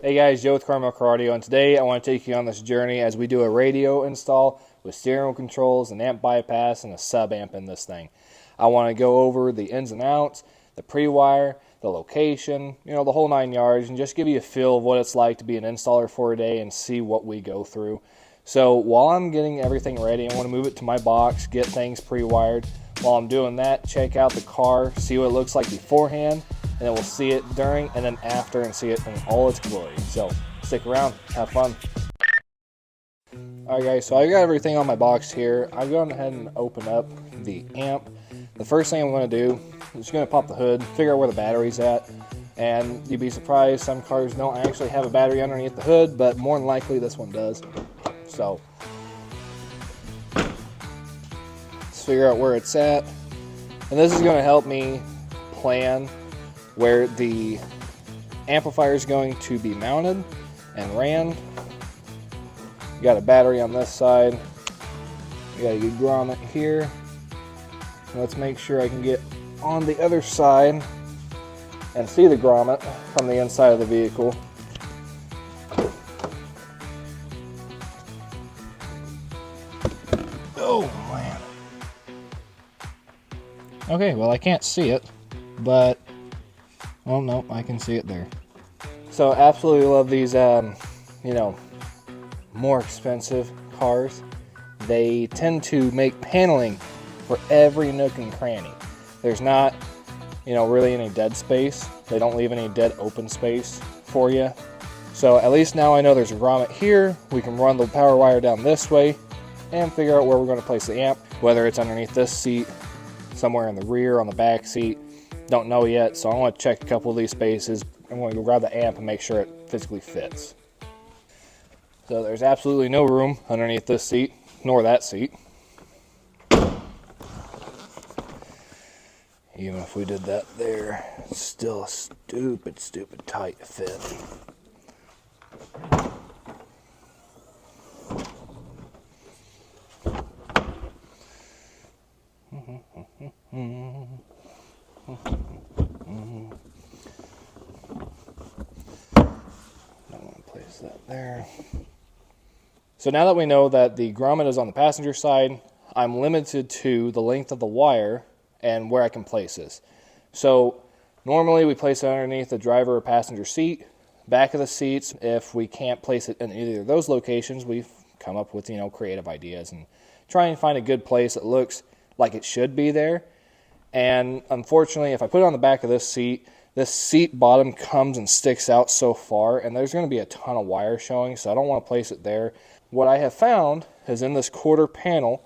Hey guys, Joe with Carmel Cardio, and today I want to take you on this journey as we do a radio install with steering wheel controls, an amp bypass, and a sub amp in this thing. I want to go over the ins and outs, the pre-wire, the location, the whole 9 yards, and just give you a feel of what it's like to be an installer for a day and see what we go through. So while I'm getting everything ready, I want to move it to my box, get things pre-wired. While I'm doing that, check out the car, see what it looks like beforehand, and then we'll see it during and then after and see it in all its glory. So stick around, have fun. Alright guys, so I got everything on my box here. I'm going ahead and open up the amp. The first thing I'm going to do is just going to pop the hood, figure out where the battery's at, and you'd be surprised some cars don't actually have a battery underneath the hood, but more than likely this one does. So let's figure out where it's at, and this is going to help me plan where the amplifier is going to be mounted and ran. You got a battery on this side. You got a good grommet here. Let's make sure I can get on the other side and see the grommet from the inside of the vehicle. Oh man. Okay, well I can't see it, but oh no, I can see it there. So absolutely love these, more expensive cars. They tend to make paneling for every nook and cranny. There's not, really any dead space. They don't leave any dead open space for you. So at least now I know there's a grommet here. We can run the power wire down this way and figure out where we're going to place the amp, whether it's underneath this seat, somewhere in the rear, on the back seat. Don't know yet, so I want to check a couple of these spaces. I'm going to go grab the amp and make sure it physically fits. So there's absolutely no room underneath this seat, nor that seat. Even if we did that there, it's still a stupid tight fit. Don't want to place that there. So now that we know that the grommet is on the passenger side, I'm limited to the length of the wire and where I can place this. So normally we place it underneath the driver or passenger seat, back of the seats. If we can't place it in either of those locations, we've come up with creative ideas and try and find a good place that looks like it should be there. And unfortunately, if I put it on the back of this seat bottom comes and sticks out so far, and there's going to be a ton of wire showing, so I don't want to place it there. What I have found is in this quarter panel,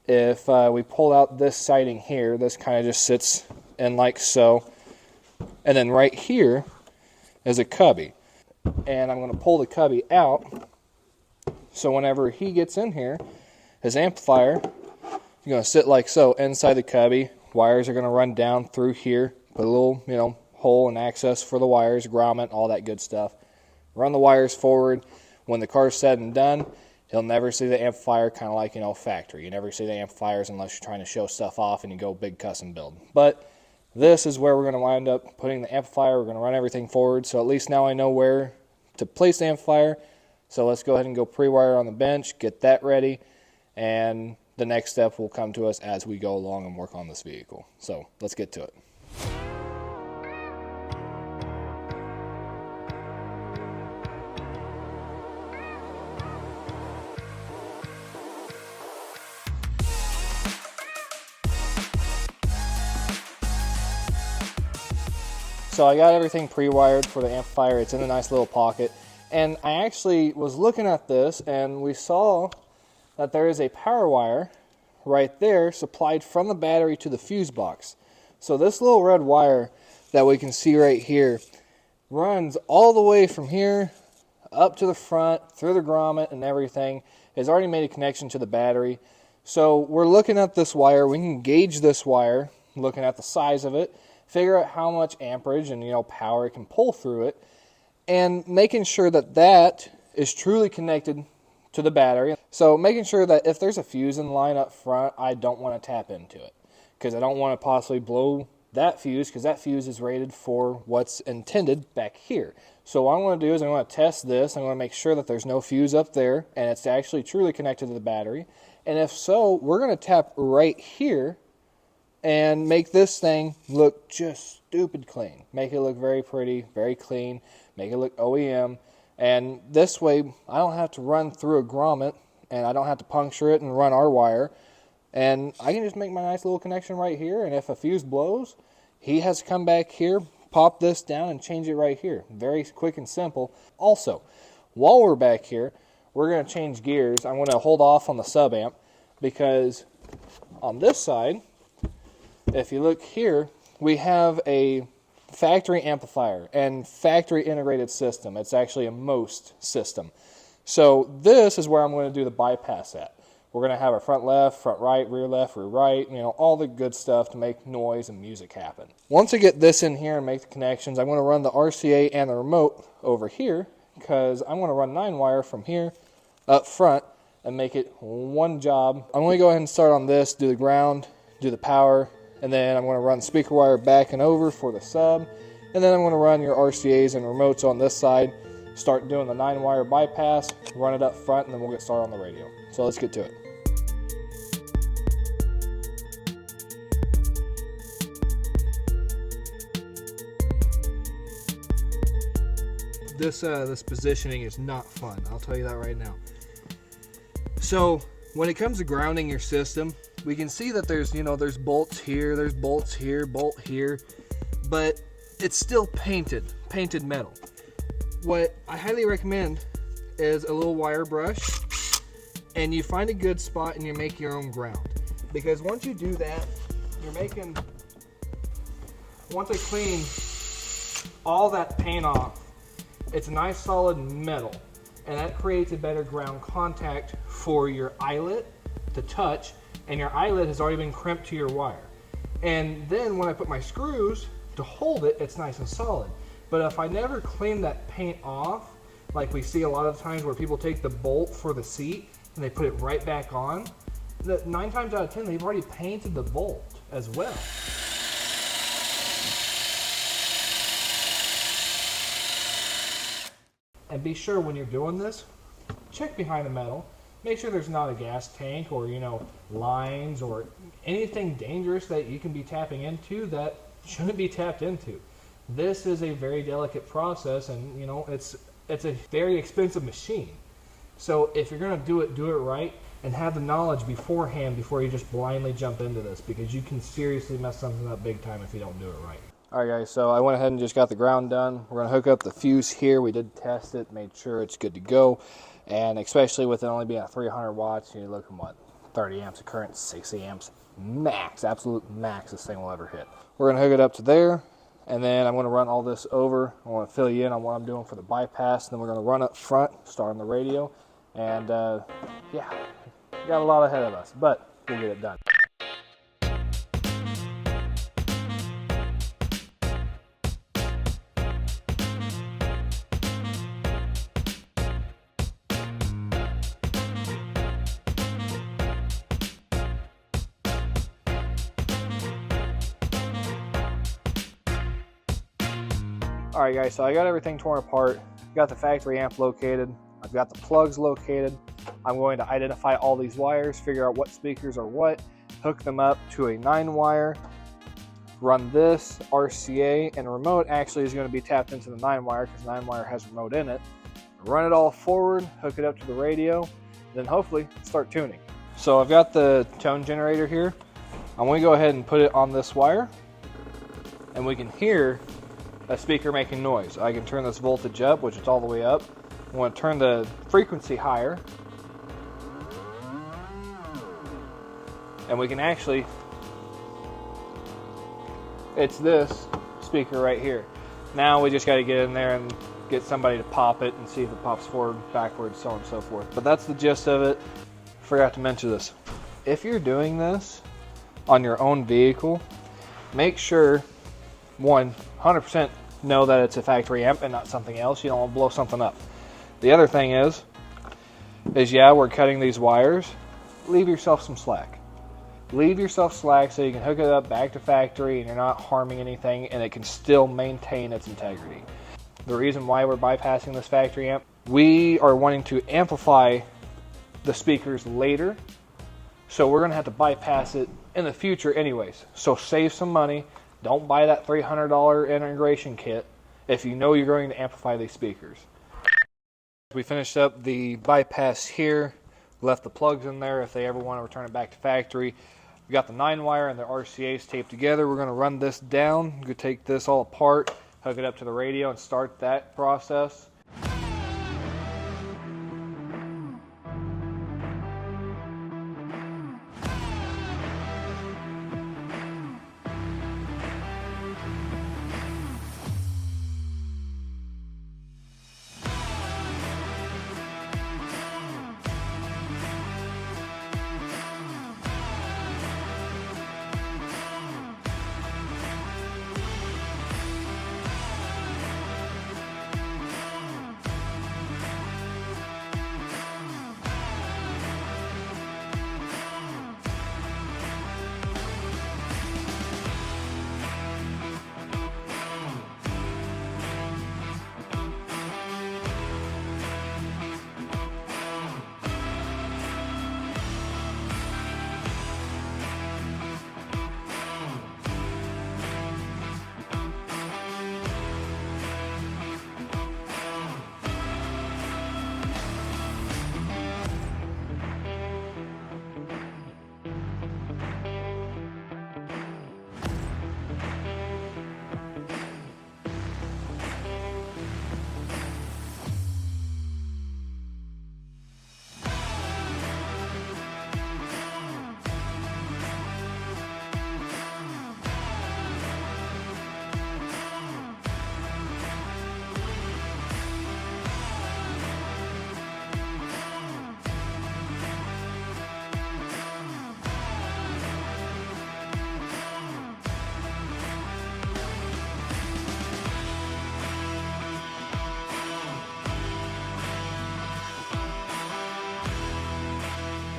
if we pull out this siding here, this kind of just sits in like so. And then right here is a cubby. And I'm going to pull the cubby out, so whenever he gets in here, his amplifier is going to sit like so inside the cubby. Wires are going to run down through here, put a little, hole and access for the wires, grommet, all that good stuff. Run the wires forward. When the car's said and done, he'll never see the amplifier, kind of like, factory. You never see the amplifiers unless you're trying to show stuff off and you go big custom build. But this is where we're going to wind up putting the amplifier. We're going to run everything forward, so at least now I know where to place the amplifier. So let's go ahead and go pre-wire on the bench, get that ready, and the next step will come to us as we go along and work on this vehicle. So let's get to it. So I got everything pre-wired for the amplifier. It's in a nice little pocket. And I actually was looking at this and we saw that there is a power wire right there supplied from the battery to the fuse box. So this little red wire that we can see right here runs all the way from here up to the front, through the grommet and everything. It's already made a connection to the battery. So we're looking at this wire. We can gauge this wire, looking at the size of it, figure out how much amperage and power it can pull through it, and making sure that that is truly connected to the battery. So making sure that if there's a fuse in line up front, I don't want to tap into it, because I don't want to possibly blow that fuse, because that fuse is rated for what's intended back here. So what I'm going to do is I'm going to test this. I'm going to make sure that there's no fuse up there and it's actually truly connected to the battery. And if so, we're going to tap right here and make this thing look just stupid clean. Make it look very pretty, very clean, make it look OEM. And this way, I don't have to run through a grommet, and I don't have to puncture it and run our wire. And I can just make my nice little connection right here, and if a fuse blows, he has to come back here, pop this down, and change it right here. Very quick and simple. Also, while we're back here, we're going to change gears. I'm going to hold off on the sub amp, because on this side, if you look here, we have a factory amplifier and factory integrated system. It's actually a MOST system. So this is where I'm going to do the bypass at. We're going to have our front left, front right, rear left, rear right, all the good stuff to make noise and music happen. Once I get this in here and make the connections, I'm going to run the RCA and the remote over here, because I'm going to run 9-wire from here up front and make it one job. I'm going to go ahead and start on this, do the ground, do the power, and then I'm going to run speaker wire back and over for the sub, and then I'm going to run your RCAs and remotes on this side, start doing the 9-wire bypass, run it up front, and then we'll get started on the radio. So let's get to it. This positioning is not fun, I'll tell you that right now. So when it comes to grounding your system, we can see that there's bolts here, there's bolts here, bolt here, but it's still painted metal. What I highly recommend is a little wire brush, and you find a good spot and you make your own ground. Because once you do that, once I clean all that paint off, it's a nice solid metal, and that creates a better ground contact for your eyelet to touch, and your eyelet has already been crimped to your wire. And then when I put my screws to hold it, it's nice and solid. But if I never clean that paint off, like we see a lot of times where people take the bolt for the seat and they put it right back on, 9 times out of 10 they've already painted the bolt as well. And be sure when you're doing this, check behind the metal. Make sure there's not a gas tank or lines or anything dangerous that you can be tapping into that shouldn't be tapped into. This is a very delicate process, and it's a very expensive machine. So if you're going to do it right, and have the knowledge beforehand before you just blindly jump into this, because you can seriously mess something up big time if you don't do it right. Alright guys, so I went ahead and just got the ground done. We're going to hook up the fuse here. We did test it, made sure it's good to go. And especially with it only being at 300 watts, you're looking, 30 amps of current, 60 amps max, absolute max this thing will ever hit. We're going to hook it up to there, and then I'm going to run all this over. I want to fill you in on what I'm doing for the bypass, and then we're going to run up front, start on the radio, and yeah, we got a lot ahead of us, but we'll get it done. Alright guys, so I got everything torn apart, got the factory amp located, I've got the plugs located. I'm going to identify all these wires, figure out what speakers are what, hook them up to a 9-wire, run this RCA, and remote actually is going to be tapped into the 9-wire because 9-wire has remote in it. Run it all forward, hook it up to the radio, then hopefully start tuning. So I've got the tone generator here. I'm going to go ahead and put it on this wire, and we can hear a speaker making noise. I can turn this voltage up, which is all the way up. I want to turn the frequency higher, and we can actually, it's this speaker right here. Now we just got to get in there and get somebody to pop it and see if it pops forward, backwards, so on and so forth. But that's the gist of it. Forgot to mention this. If you're doing this on your own vehicle, make sure 100% know that it's a factory amp and not something else. You don't want to blow something up. The other thing is yeah, we're cutting these wires. Leave yourself some slack. Leave yourself slack so you can hook it up back to factory and you're not harming anything, and it can still maintain its integrity. the reason why we're bypassing this factory amp. We are wanting to amplify the speakers later, so we're going to have to bypass it in the future anyways. So save some money. Don't buy that $300 integration kit if you know you're going to amplify these speakers. We finished up the bypass here, left the plugs in there if they ever want to return it back to factory. We got the 9-wire and the RCAs taped together. We're going to run this down. We're going to take this all apart, hook it up to the radio, and start that process.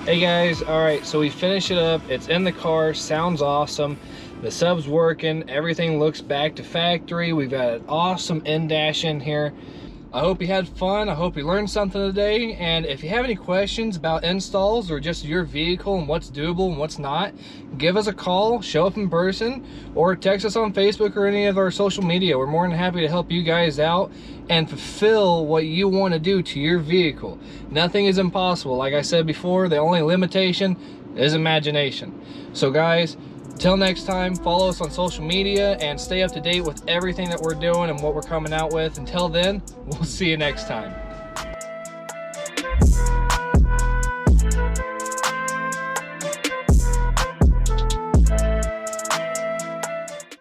Hey guys, alright, so we finished it up. It's in the car, sounds awesome. The sub's working, everything looks back to factory. We've got an awesome in-dash in here. I hope you had fun. I hope you learned something today. And if you have any questions about installs or just your vehicle and what's doable and what's not, give us a call, show up in person, or text us on Facebook or any of our social media. We're more than happy to help you guys out and fulfill what you want to do to your vehicle. Nothing is impossible. Like I said before, the only limitation is imagination. So guys, till next time, follow us on social media and stay up to date with everything that we're doing and what we're coming out with. Until then, we'll see you next time.